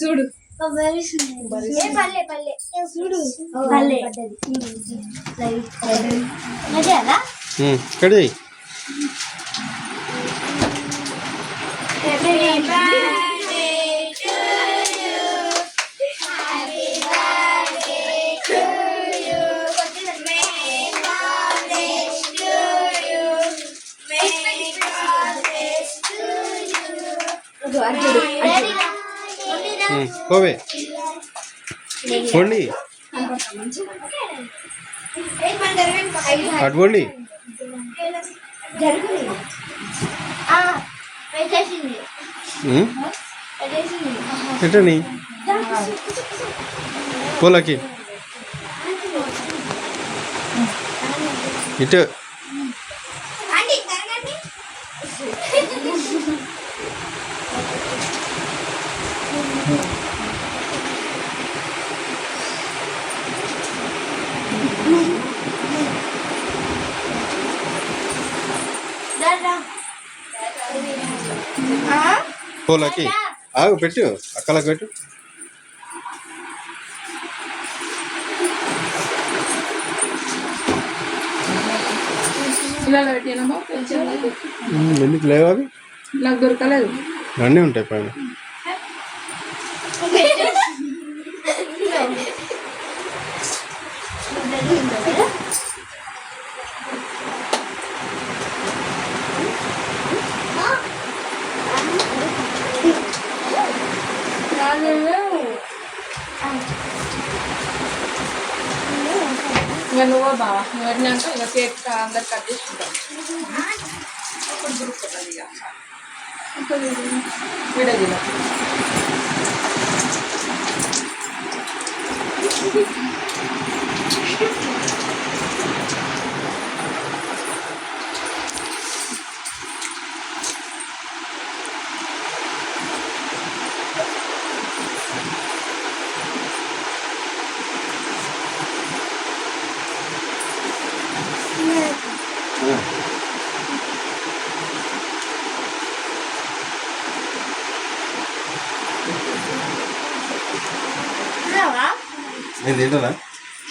చూడు కడి పోవే పోండి అటు పోండి ఎట్టని పోలకి ఇటు పోలకి ఆగు పెట్టు అక్కలకు పెట్టు ఎందుకు లేవు అవి నాకు దొరకలేదు అన్నీ ఉంటాయి పైన ఇంకా నువ్వు బావా నువ్వు వెళ్ళినాక ఇంకా కేక్ అందరు కట్ చేసుకుంటాం అప్పుడు దొరుకుతుంది ఇక విడదిలో నేను తింటానా